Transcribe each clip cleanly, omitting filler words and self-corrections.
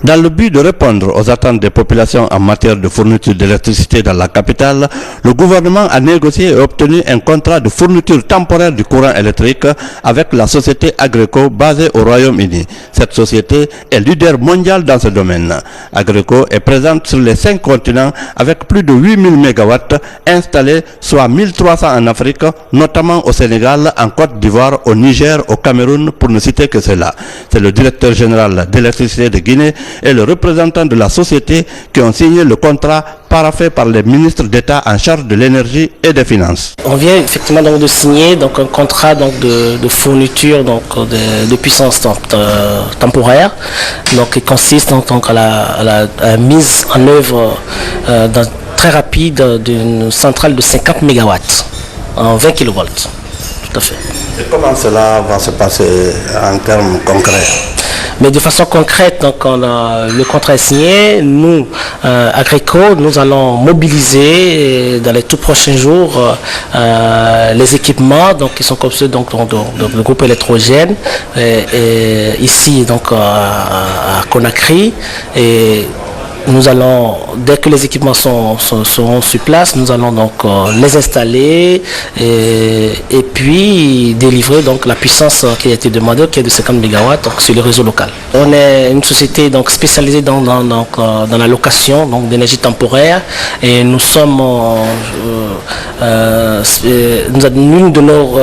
Dans le but de répondre aux attentes des populations en matière de fourniture d'électricité dans la capitale, le gouvernement a négocié et obtenu un contrat de fourniture temporaire du courant électrique avec la société Agreco basée au Royaume-Uni. Cette société est leader mondial dans ce domaine. Agreco est présente sur les 5 continents avec plus de 8000 MW installés, soit 1300 en Afrique, notamment au Sénégal, en Côte d'Ivoire, au Niger, au Cameroun, pour ne citer que cela. C'est le directeur général d'électricité de Guinée et le représentant de la société qui ont signé le contrat paraphé par les ministres d'État en charge de l'énergie et des finances. On vient effectivement donc de signer donc un contrat donc de fourniture donc de puissance temporaire, donc qui consiste donc à la mise en œuvre très rapide d'une centrale de 50 MW en 20 kV. Tout à fait. Et comment cela va se passer en termes concrets? Mais de façon concrète, donc, le contrat est signé. Nous, Agreco, nous allons mobiliser dans les tout prochains jours les équipements donc, qui sont comme ceux donc, le groupe électrogène ici donc, à Conakry. Et nous allons, dès que les équipements seront sur place, nous allons donc les installer et puis délivrer donc la puissance qui a été demandée, qui est de 50 MW donc, sur le réseau local. On est une société donc, spécialisée dans la location d'énergie temporaire et nous sommes l'une de nos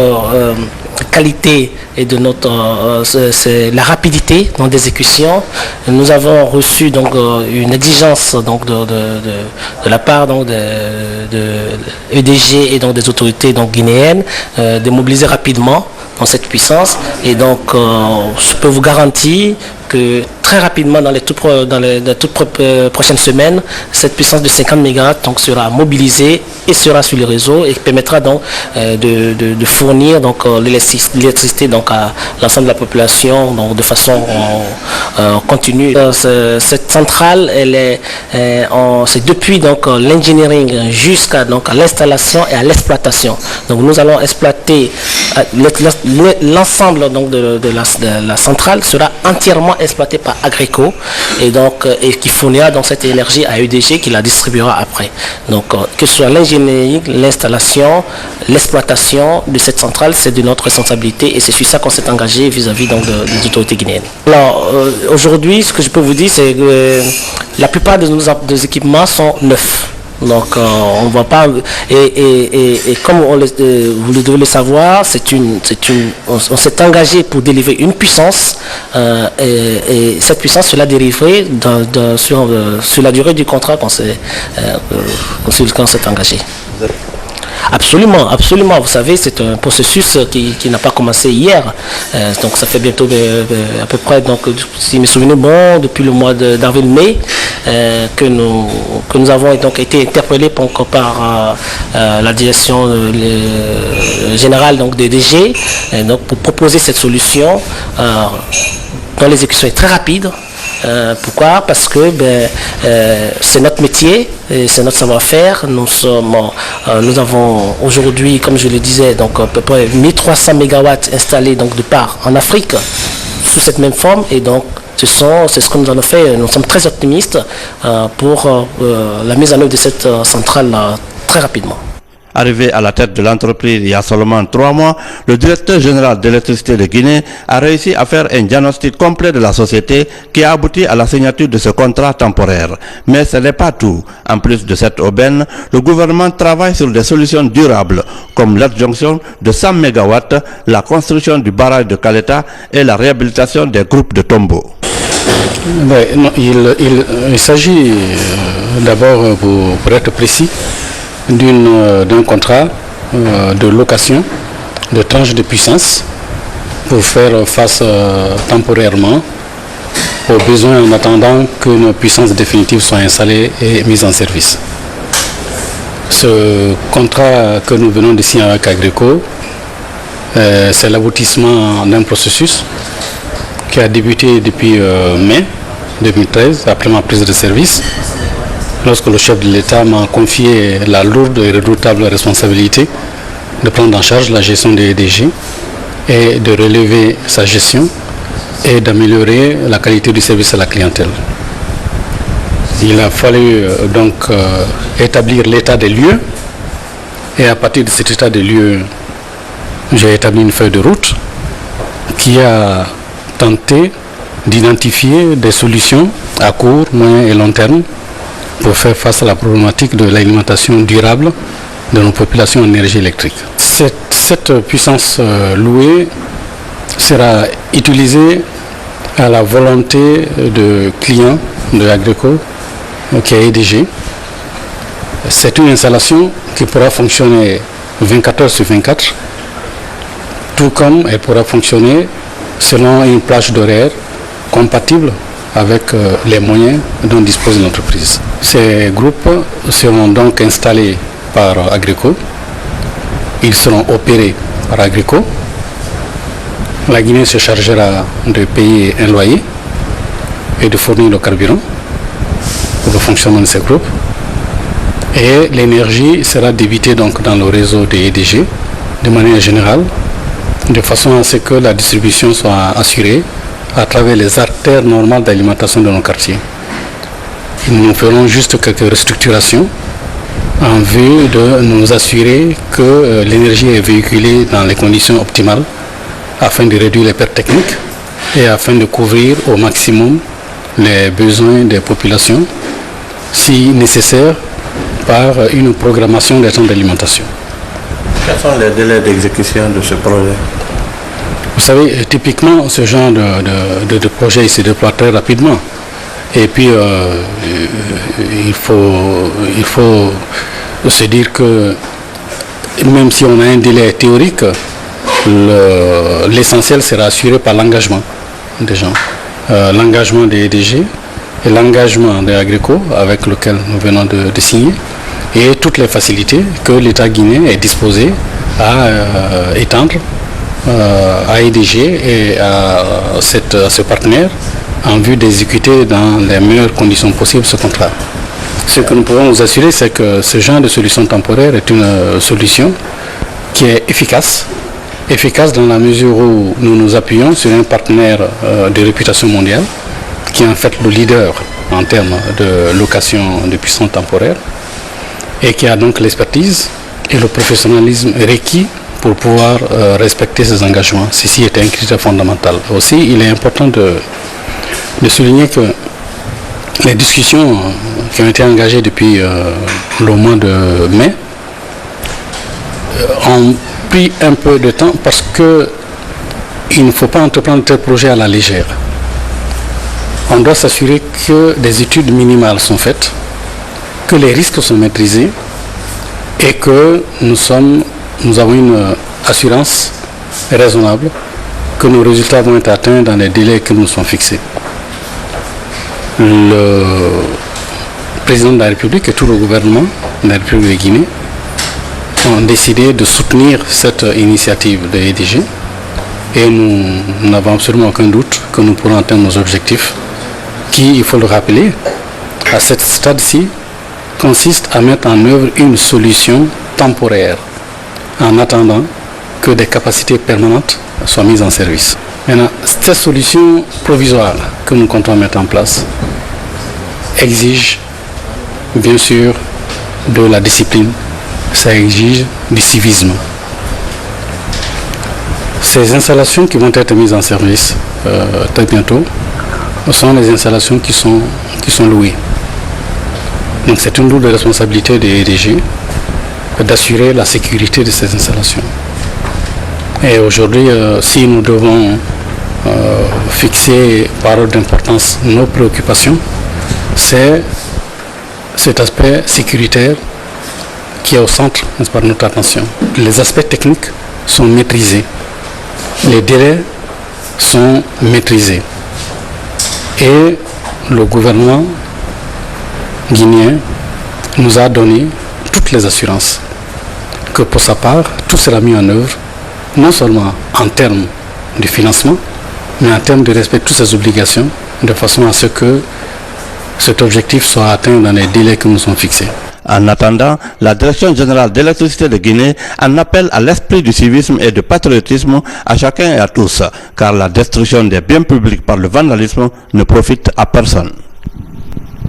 qualité et de notre c'est la rapidité dans l'exécution. Nous avons reçu donc une exigence donc de la part donc de EDG et donc des autorités donc guinéennes de mobiliser rapidement dans cette puissance et donc je peux vous garantir que très rapidement dans les toutes prochaines semaines, cette puissance de 50 MW donc, sera mobilisée et sera sur le réseau et permettra donc de fournir donc l'électricité donc à l'ensemble de la population donc de façon continue. Cette centrale, c'est depuis donc l'engineering jusqu'à donc l'installation et à l'exploitation. Donc nous allons exploiter l'ensemble donc de la centrale sera entièrement exploité par Agreco et donc qui fournira donc cette énergie à EDG qui la distribuera après. Donc que ce soit l'ingénierie, l'installation, l'exploitation de cette centrale, c'est de notre responsabilité et c'est sur ça qu'on s'est engagé vis-à-vis donc des autorités guinéennes. Alors aujourd'hui, ce que je peux vous dire, c'est que la plupart de nos équipements sont neufs. Donc on ne va pas et comme vous devez le savoir, on s'est engagé pour délivrer une puissance et cette puissance sera délivrée sur la durée du contrat qu'on s'est engagé. Absolument, absolument. Vous savez, c'est un processus qui n'a pas commencé hier. Donc ça fait bientôt à peu près, donc, si mes souvenirs bon, depuis le mois d'avril-mai, que nous avons donc été interpellés par la direction générale donc, des DG donc, pour proposer cette solution dont l'exécution est très rapide. Pourquoi? Parce que c'est notre métier, c'est notre savoir-faire. Nous avons aujourd'hui, comme je le disais, donc à peu près 1300 MW installés donc, de part en Afrique sous cette même forme et donc c'est ce que nous allons faire. Nous sommes très optimistes pour la mise en œuvre de cette centrale très rapidement. Arrivé à la tête de l'entreprise il y a seulement 3 mois, le directeur général d'électricité de Guinée a réussi à faire un diagnostic complet de la société qui a abouti à la signature de ce contrat temporaire. Mais ce n'est pas tout. En plus de cette aubaine, le gouvernement travaille sur des solutions durables, comme l'adjonction de 100 MW, la construction du barrage de Caleta et la réhabilitation des groupes de Tombo. Il s'agit d'abord, pour être précis, d'un contrat de location de tranches de puissance pour faire face temporairement aux besoins en attendant que nos puissances définitives soient installées et mises en service. Ce contrat que nous venons de signer avec Agreco, c'est l'aboutissement d'un processus qui a débuté depuis mai 2013, après ma prise de service, lorsque le chef de l'État m'a confié la lourde et redoutable responsabilité de prendre en charge la gestion des EDG et de relever sa gestion et d'améliorer la qualité du service à la clientèle. Il a fallu établir l'état des lieux, et à partir de cet état des lieux, j'ai établi une feuille de route qui a tenté d'identifier des solutions à court, moyen et long terme pour faire face à la problématique de l'alimentation durable de nos populations en énergie électrique. Cette puissance louée sera utilisée à la volonté de clients de Agreco, qui est EDG. C'est une installation qui pourra fonctionner 24 heures sur 24, tout comme elle pourra fonctionner selon une plage d'horaire compatible avec les moyens dont dispose l'entreprise. Ces groupes seront donc installés par Agreco. Ils seront opérés par Agreco. La Guinée se chargera de payer un loyer et de fournir le carburant pour le fonctionnement de ces groupes. Et l'énergie sera débitée donc dans le réseau des EDG de manière générale, de façon à ce que la distribution soit assurée à travers les artères normales d'alimentation de nos quartiers. Nous ferons juste quelques restructurations en vue de nous assurer que l'énergie est véhiculée dans les conditions optimales afin de réduire les pertes techniques et afin de couvrir au maximum les besoins des populations, si nécessaire, par une programmation des temps d'alimentation. Quels sont les délais d'exécution de ce projet? Vous savez, typiquement, ce genre de projet il se déploie très rapidement. Et puis, il faut se dire que même si on a un délai théorique, l'essentiel sera assuré par l'engagement des gens. L'engagement des EDG et l'engagement de Agreco avec lequel nous venons de signer, et toutes les facilités que l'État guinéen est disposé à étendre à EDG et à ce partenaire en vue d'exécuter dans les meilleures conditions possibles ce contrat. Ce que nous pouvons vous assurer, c'est que ce genre de solution temporaire est une solution qui est efficace dans la mesure où nous nous appuyons sur un partenaire de réputation mondiale, qui est en fait le leader en termes de location de puissance temporaire, et qui a donc l'expertise et le professionnalisme requis pour pouvoir respecter ses engagements. Ceci est un critère fondamental. Aussi, il est important de souligner que les discussions qui ont été engagées depuis le mois de mai ont pris un peu de temps parce qu'il ne faut pas entreprendre tel projet à la légère. On doit s'assurer que des études minimales sont faites, que les risques sont maîtrisés et que nous avons une assurance raisonnable que nos résultats vont être atteints dans les délais que nous sommes fixés. Le président de la République et tout le gouvernement de la République de Guinée ont décidé de soutenir cette initiative de EDG, et nous n'avons absolument aucun doute que nous pourrons atteindre nos objectifs qui, il faut le rappeler, à ce stade-ci, consiste à mettre en œuvre une solution temporaire en attendant que des capacités permanentes soient mises en service. Maintenant, cette solution provisoire que nous comptons mettre en place exige bien sûr de la discipline, ça exige du civisme. Ces installations qui vont être mises en service très bientôt sont les installations qui sont louées. Donc c'est une lourde responsabilité des EDG d'assurer la sécurité de ces installations. Et aujourd'hui, si nous devons fixer par ordre d'importance nos préoccupations, c'est cet aspect sécuritaire qui est au centre, n'est-ce pas, de notre attention. Les aspects techniques sont maîtrisés, les délais sont maîtrisés. Et le gouvernement guinéen nous a donné toutes les assurances que pour sa part, tout sera mis en œuvre, non seulement en termes de financement, mais en termes de respect de toutes ces obligations, de façon à ce que cet objectif soit atteint dans les délais que nous sommes fixés. En attendant, la Direction générale d'électricité de Guinée en appelle à l'esprit du civisme et du patriotisme à chacun et à tous, car la destruction des biens publics par le vandalisme ne profite à personne.